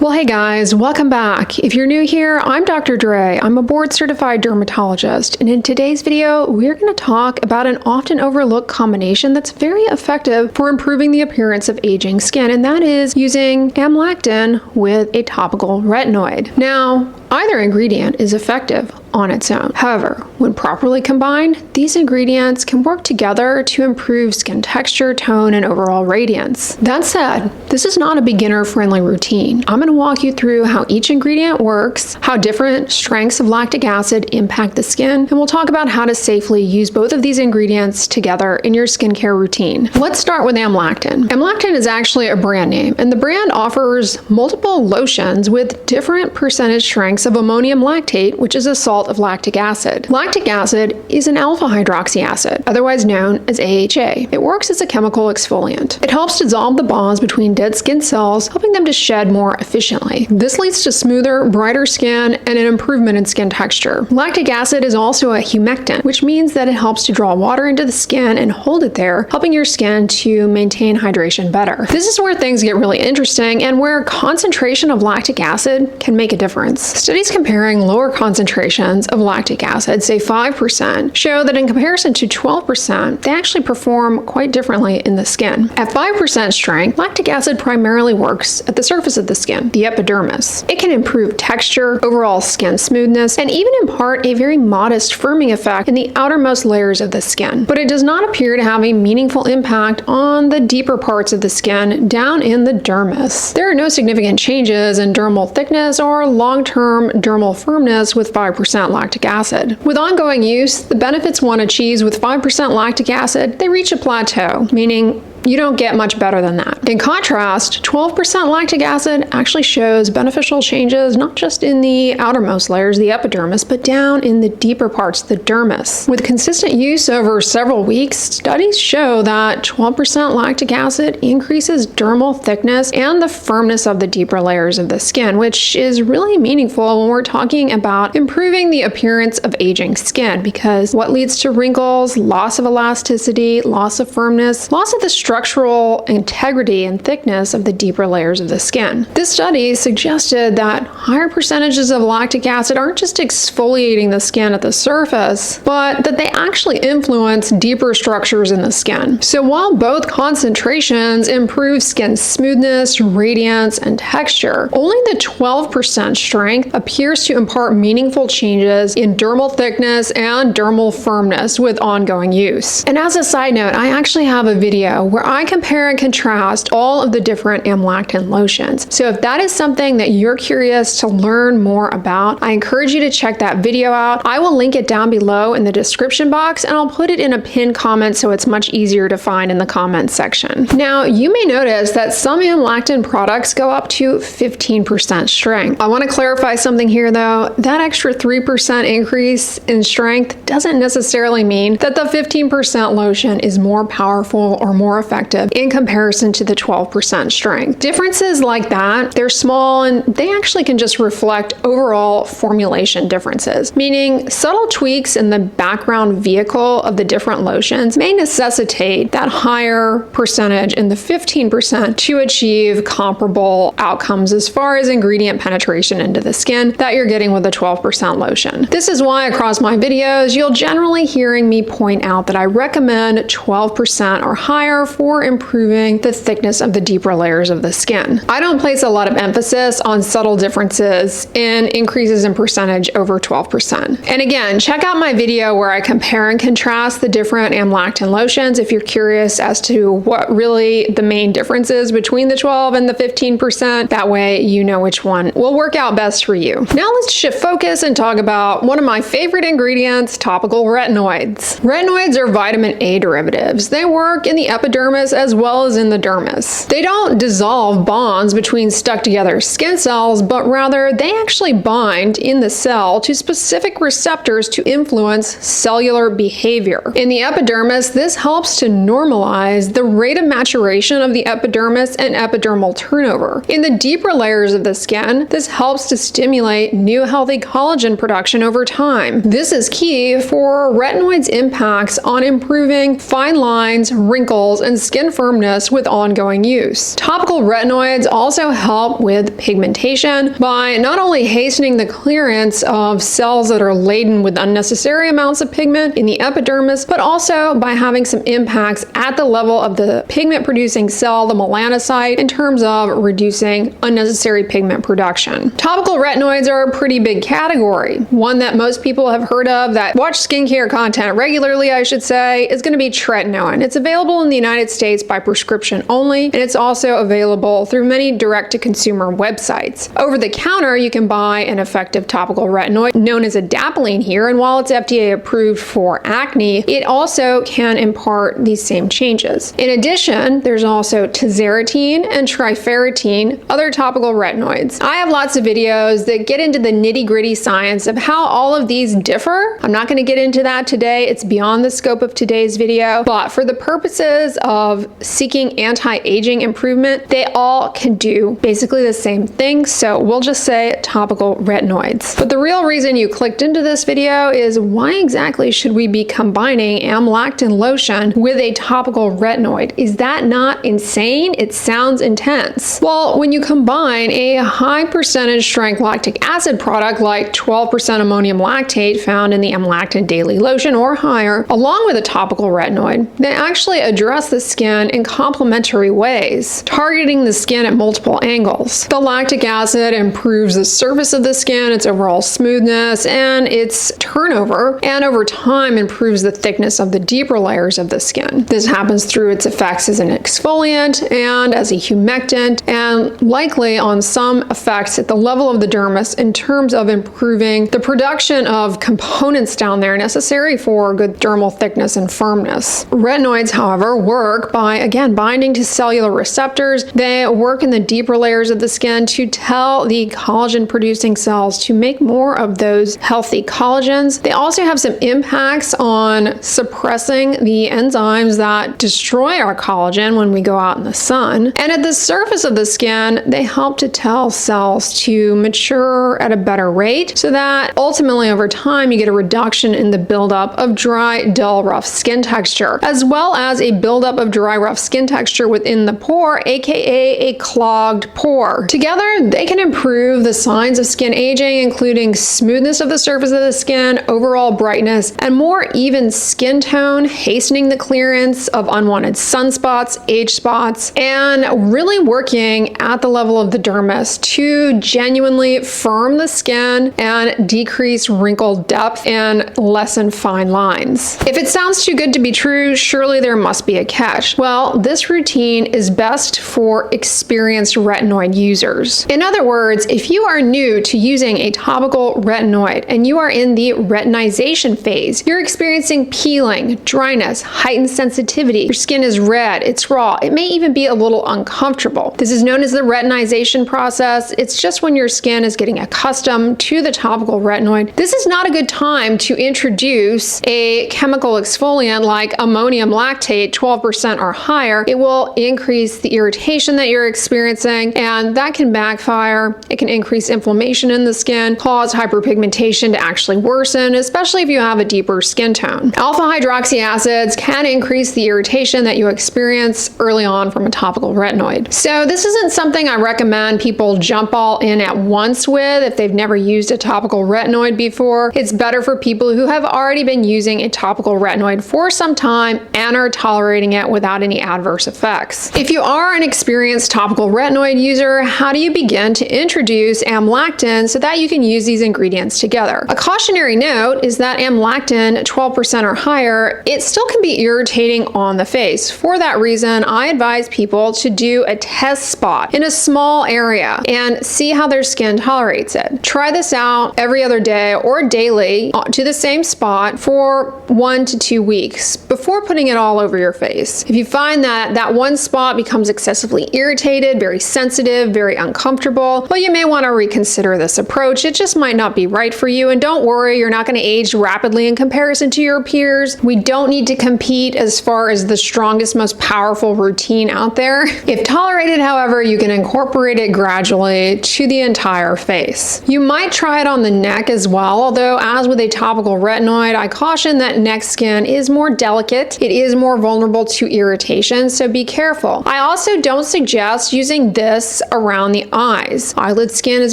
Well, hey guys, welcome back. If you're new here, I'm Dr. Dray. I'm a board-certified dermatologist, and in today's video, we're going to talk about an often overlooked combination that's very effective for improving the appearance of aging skin, and that is using AmLactin with a topical retinoid. Now, either ingredient is effective on its own. However, when properly combined, these ingredients can work together to improve skin texture, tone, and overall radiance. That said, this is not a beginner-friendly routine. I'm going to walk you through how each ingredient works, how different strengths of lactic acid impact the skin, and we'll talk about how to safely use both of these ingredients together in your skincare routine. Let's start with AmLactin. AmLactin is actually a brand name, and the brand offers multiple lotions with different percentage strengths of ammonium lactate, which is a salt of lactic acid. Lactic acid is an alpha hydroxy acid, otherwise known as AHA. It works as a chemical exfoliant. It helps dissolve the bonds between dead skin cells, helping them to shed more efficiently. This leads to smoother, brighter skin and an improvement in skin texture. Lactic acid is also a humectant, which means that it helps to draw water into the skin and hold it there, helping your skin to maintain hydration better. This is where things get really interesting and where concentration of lactic acid can make a difference. Studies comparing lower concentrations of lactic acid, say 5%, show that in comparison to 12%, they actually perform quite differently in the skin. At 5% strength, lactic acid primarily works at the surface of the skin, the epidermis. It can improve texture, overall skin smoothness, and even impart a very modest firming effect in the outermost layers of the skin. But it does not appear to have a meaningful impact on the deeper parts of the skin down in the dermis. There are no significant changes in dermal thickness or long-term dermal firmness with 5% lactic acid. With ongoing use, the benefits one achieves with 5% lactic acid, they reach a plateau, meaning you don't get much better than that. In contrast, 12% lactic acid actually shows beneficial changes not just in the outermost layers, the epidermis, but down in the deeper parts, the dermis. With consistent use over several weeks, studies show that 12% lactic acid increases dermal thickness and the firmness of the deeper layers of the skin, which is really meaningful when we're talking about improving the appearance of aging skin, because what leads to wrinkles, loss of elasticity, loss of firmness, loss of the structural integrity and thickness of the deeper layers of the skin. This study suggested that higher percentages of lactic acid aren't just exfoliating the skin at the surface, but that they actually influence deeper structures in the skin. So while both concentrations improve skin smoothness, radiance, and texture, only the 12% strength appears to impart meaningful changes in dermal thickness and dermal firmness with ongoing use. And as a side note, I actually have a video where I compare and contrast all of the different AmLactin lotions. So if that is something that you're curious to learn more about, I encourage you to check that video out. I will link it down below in the description box, and I'll put it in a pinned comment so it's much easier to find in the comments section. Now, you may notice that some AmLactin products go up to 15% strength. I want to clarify something here though. That extra 3% increase in strength doesn't necessarily mean that the 15% lotion is more powerful or more effective in comparison to the 12% strength. Differences like that, they're small and they actually can just reflect overall formulation differences, meaning subtle tweaks in the background vehicle of the different lotions may necessitate that higher percentage in the 15% to achieve comparable outcomes as far as ingredient penetration into the skin that you're getting with a 12% lotion. This is why across my videos, you'll generally hearing me point out that I recommend 12% or higher for improving the thickness of the deeper layers of the skin. I don't place a lot of emphasis on subtle differences in increases in percentage over 12%. And again, check out my video where I compare and contrast the different AmLactin lotions if you're curious as to what really the main difference is between the 12 and the 15%. That way you know which one will work out best for you. Now let's shift focus and talk about one of my favorite ingredients, topical retinoids. Retinoids are vitamin A derivatives. They work in the epidermis as well as in the dermis. They don't dissolve bonds between stuck together skin cells, but rather they actually bind in the cell to specific receptors to influence cellular behavior. In the epidermis, this helps to normalize the rate of maturation of the epidermis and epidermal turnover. In the deeper layers of the skin, this helps to stimulate new healthy collagen production over time. This is key for retinoids' impacts on improving fine lines, wrinkles, and skin firmness with ongoing use. Topical retinoids also help with pigmentation by not only hastening the clearance of cells that are laden with unnecessary amounts of pigment in the epidermis, but also by having some impacts at the level of the pigment-producing cell, the melanocyte, in terms of reducing unnecessary pigment production. Topical retinoids are a pretty big category. One that most people have heard of that watch skincare content regularly, I should say, is going to be tretinoid. It's available in the United States by prescription only, and it's also available through many direct-to-consumer websites. Over the counter, you can buy an effective topical retinoid known as adapalene here, and while it's FDA approved for acne, it also can impart these same changes. In addition, there's also tazarotene and trifarotene, other topical retinoids. I have lots of videos that get into the nitty-gritty science of how all of these differ. I'm not going to get into that today. It's beyond the scope of today's video, but for the purposes of seeking anti-aging improvement, they all can do basically the same thing, so we'll just say topical retinoids. But the real reason you clicked into this video is why exactly should we be combining AmLactin lotion with a topical retinoid? Is that not insane? It sounds intense. Well, when you combine a high percentage strength lactic acid product like 12% ammonium lactate found in the AmLactin daily lotion or higher, along with a topical retinoid, they actually address the skin in complementary ways, targeting the skin at multiple angles. The lactic acid improves the surface of the skin, its overall smoothness, and its turnover, and over time improves the thickness of the deeper layers of the skin. This happens through its effects as an exfoliant and as a humectant, and likely on some effects at the level of the dermis in terms of improving the production of components down there necessary for good dermal thickness and firmness. Retinoids, however, work by, again, binding to cellular receptors. They work in the deeper layers of the skin to tell the collagen-producing cells to make more of those healthy collagens. They also have some impacts on suppressing the enzymes that destroy our collagen when we go out in the sun. And at the surface of the skin, they help to tell cells to mature at a better rate so that ultimately over time you get a reduction in the buildup of dry, dull, rough skin texture, as well as a buildup of dry, rough skin texture within the pore, aka a clogged pore. Together, they can improve the signs of skin aging, including smoothness of the surface of the skin, overall brightness, and more even skin tone, hastening the clearance of unwanted sunspots, age spots, and really working at the level of the dermis to genuinely firm the skin and decrease wrinkle depth and lessen fine lines. If it sounds too good to be true, surely there must be a catch. Well, this routine is best for experienced retinoid users. In other words, if you are new to using a topical retinoid and you are in the retinization phase, you're experiencing peeling, dryness, heightened sensitivity, your skin is red, it's raw, it may even be a little uncomfortable. This is known as the retinization process. It's just when your skin is getting accustomed to the topical retinoid. This is not a good time to introduce a chemical exfoliant like ammonium lactate, 12% or higher. It will increase the irritation that you're experiencing, and that can backfire. It can increase inflammation in the skin, cause hyperpigmentation to actually worsen, especially if you have a deeper skin tone. Alpha hydroxy acids can increase the irritation that you experience early on from a topical retinoid. So this isn't something I recommend people jump all in at once with if they've never used a topical retinoid before. It's better for people who have already been using a topical retinoid for some time and are tolerating it without any adverse effects. If you are an experienced topical retinoid user, how do you begin to introduce AmLactin so that you can use these ingredients together? A cautionary note is that AmLactin 12% or higher, it still can be irritating on the face. For that reason, I advise people to do a test spot in a small area and see how their skin tolerates it. Try this out every other day or daily to the same spot for 1 to 2 weeks before putting it all over your face. If you find that that one spot becomes excessively irritated, very sensitive, very uncomfortable, well, you may want to reconsider this approach. It just might not be right for you. And don't worry, you're not going to age rapidly in comparison to your peers. We don't need to compete as far as the strongest, most powerful routine out there. If tolerated, however, you can incorporate it gradually to the entire face. You might try it on the neck as well, although as with a topical retinoid, I caution that neck skin is more delicate. It is more vulnerable to irritation, so be careful. I also don't suggest using this around the eyes. Eyelid skin is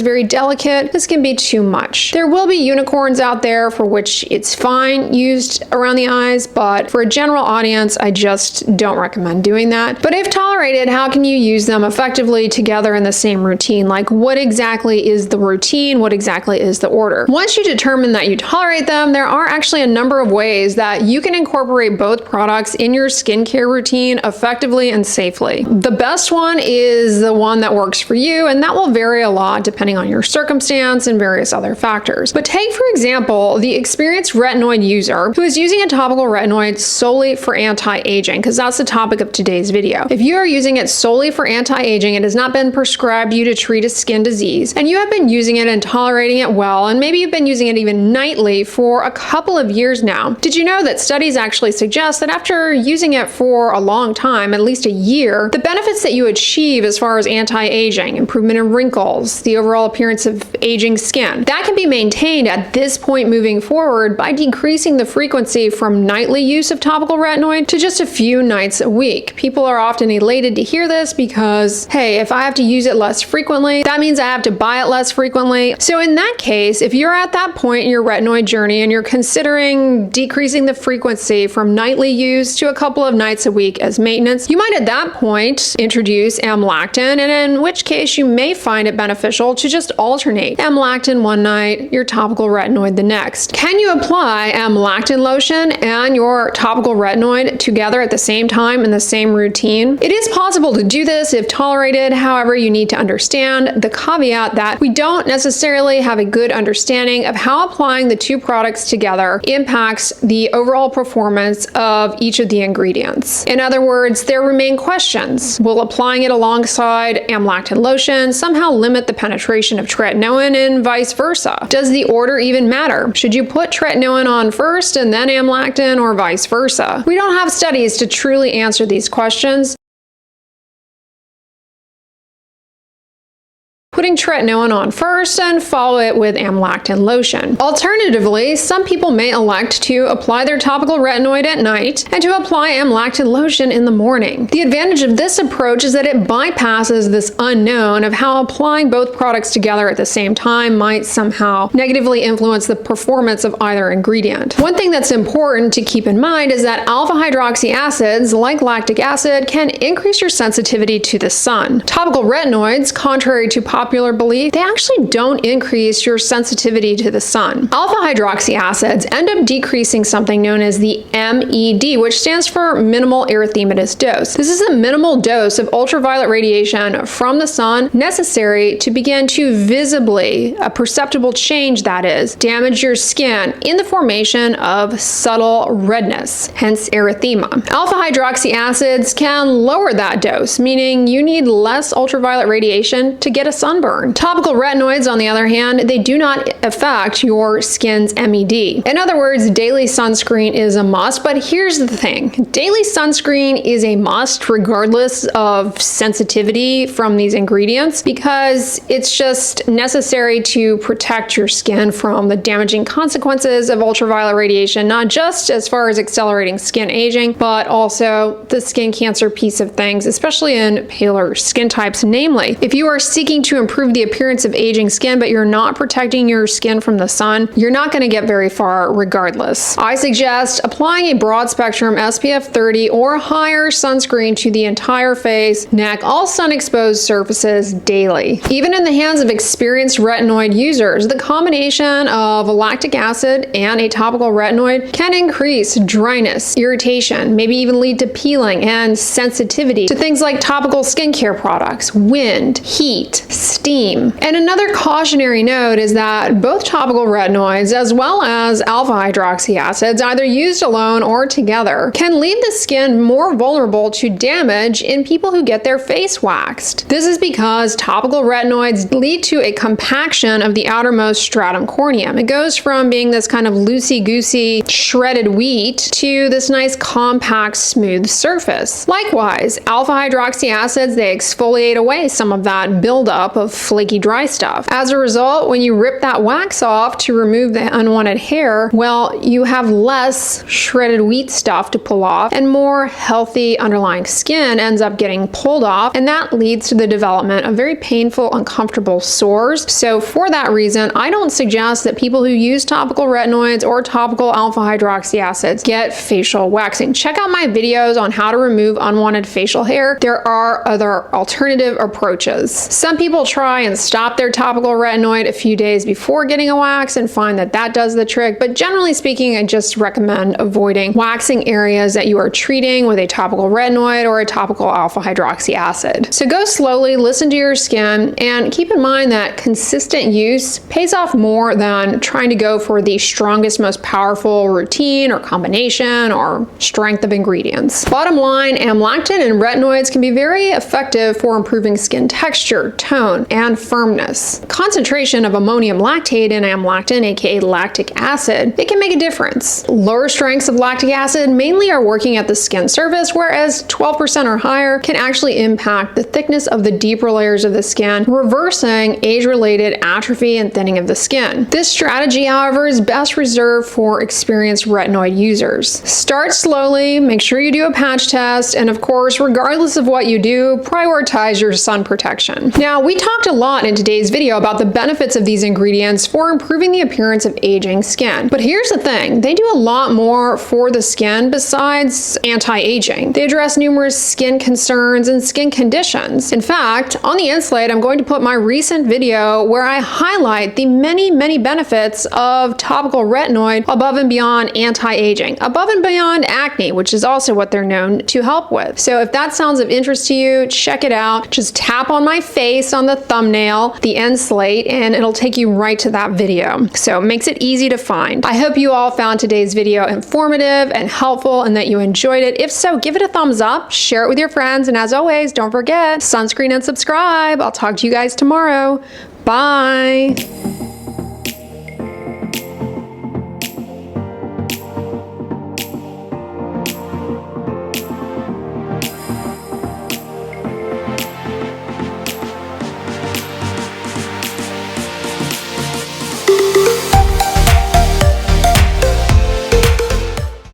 very delicate. This can be too much. There will be unicorns out there for which it's fine used around the eyes, but for a general audience, I just don't recommend doing that. But if tolerated, how can you use them effectively together in the same routine? Like, what exactly is the routine? What exactly is the order? Once you determine that you tolerate them, there are actually a number of ways that you can incorporate both products in your skincare routine effectively and safely. The best one is the one that works for you, and that will vary a lot depending on your circumstance and various other factors. But take, for example, the experienced retinoid user who is using a topical retinoid solely for anti-aging, because that's the topic of today's video. If you are using it solely for anti-aging, it has not been prescribed you to treat a skin disease, and you have been using it and tolerating it well, and maybe you've been using it even nightly for a couple of years now. Did you know that studies actually suggest that after using it for a long time, at least a year, the benefits that you achieve as far as anti-aging, improvement in wrinkles, the overall appearance of aging skin, that can be maintained at this point moving forward by decreasing the frequency from nightly use of topical retinoid to just a few nights a week. People are often elated to hear this because, hey, if I have to use it less frequently, that means I have to buy it less frequently. So in that case, if you're at that point in your retinoid journey and you're considering decreasing the frequency from nightly use to a couple of nights a week as maintenance, you might at that point introduce AmLactin, and in which case you may find it beneficial to just alternate AmLactin one night, your topical retinoid the next. Can you apply AmLactin lotion and your topical retinoid together at the same time in the same routine? It is possible to do this if tolerated. However, you need to understand the caveat that we don't necessarily have a good understanding of how applying the two products together impacts the overall performance of each of the ingredients. In other words, there remain questions. Will applying it alongside AmLactin lotion somehow limit the penetration of tretinoin and vice versa? Does the order even matter? Should you put tretinoin on first and then AmLactin, or vice versa? We don't have studies to truly answer these questions. Putting tretinoin on first and follow it with AmLactin lotion. Alternatively, some people may elect to apply their topical retinoid at night and to apply AmLactin lotion in the morning. The advantage of this approach is that it bypasses this unknown of how applying both products together at the same time might somehow negatively influence the performance of either ingredient. One thing that's important to keep in mind is that alpha hydroxy acids, like lactic acid, can increase your sensitivity to the sun. Topical retinoids, contrary to popular belief, they actually don't increase your sensitivity to the sun. Alpha hydroxy acids end up decreasing something known as the MED, which stands for minimal erythematous dose. This is a minimal dose of ultraviolet radiation from the sun necessary to begin to visibly, a perceptible change that is, damage your skin in the formation of subtle redness, hence erythema. Alpha hydroxy acids can lower that dose, meaning you need less ultraviolet radiation to get a sunburn. Topical retinoids, on the other hand, they do not affect your skin's MED. In other words, daily sunscreen is a must, but here's the thing. Daily sunscreen is a must regardless of sensitivity from these ingredients, because it's just necessary to protect your skin from the damaging consequences of ultraviolet radiation, not just as far as accelerating skin aging, but also the skin cancer piece of things, especially in paler skin types. Namely, if you are seeking to improve the appearance of aging skin, but you're not protecting your skin from the sun, you're not going to get very far regardless. I suggest applying a broad spectrum SPF 30 or higher sunscreen to the entire face, neck, all sun exposed surfaces daily. Even in the hands of experienced retinoid users, the combination of lactic acid and a topical retinoid can increase dryness, irritation, maybe even lead to peeling and sensitivity to things like topical skincare products, wind, heat, steam. And another cautionary note is that both topical retinoids as well as alpha hydroxy acids, either used alone or together, can leave the skin more vulnerable to damage in people who get their face waxed. This is because topical retinoids lead to a compaction of the outermost stratum corneum. It goes from being this kind of loosey-goosey shredded wheat to this nice compact smooth surface. Likewise, alpha hydroxy acids, they exfoliate away some of that buildup of flaky dry stuff. As a result, when you rip that wax off to remove the unwanted hair, well, you have less shredded wheat stuff to pull off, and more healthy underlying skin ends up getting pulled off, and that leads to the development of very painful, uncomfortable sores. So for that reason, I don't suggest that people who use topical retinoids or topical alpha hydroxy acids get facial waxing. Check out my videos on how to remove unwanted facial hair. There are other alternative approaches. Some people try and stop their topical retinoid a few days before getting a wax and find that that does the trick, but generally speaking, I just recommend avoiding waxing areas that you are treating with a topical retinoid or a topical alpha hydroxy acid. So go slowly, listen to your skin, and keep in mind that consistent use pays off more than trying to go for the strongest, most powerful routine or combination or strength of ingredients. Bottom line, AmLactin and retinoids can be very effective for improving skin texture, tone, and firmness. Concentration of ammonium lactate in AmLactin, aka lactic acid, it can make a difference. Lower strengths of lactic acid mainly are working at the skin surface, whereas 12% or higher can actually impact the thickness of the deeper layers of the skin, reversing age-related atrophy and thinning of the skin. This strategy, however, is best reserved for experienced retinoid users. Start slowly, make sure you do a patch test, and of course, regardless of what you do, prioritize your sun protection. Now, we talked a lot in today's video about the benefits of these ingredients for improving the appearance of aging skin. But here's the thing, they do a lot more for the skin besides anti-aging. They address numerous skin concerns and skin conditions. In fact, on the end slide, I'm going to put my recent video where I highlight the many benefits of topical retinoid above and beyond anti-aging, above and beyond acne, which is also what they're known to help with. So if that sounds of interest to you, check it out. Just tap on my face on the thumbnail, the end slate, and it'll take you right to that video. So it makes it easy to find. I hope you all found today's video informative and helpful and that you enjoyed it. If so, give it a thumbs up, share it with your friends, and as always, don't forget, sunscreen and subscribe. I'll talk to you guys tomorrow. Bye.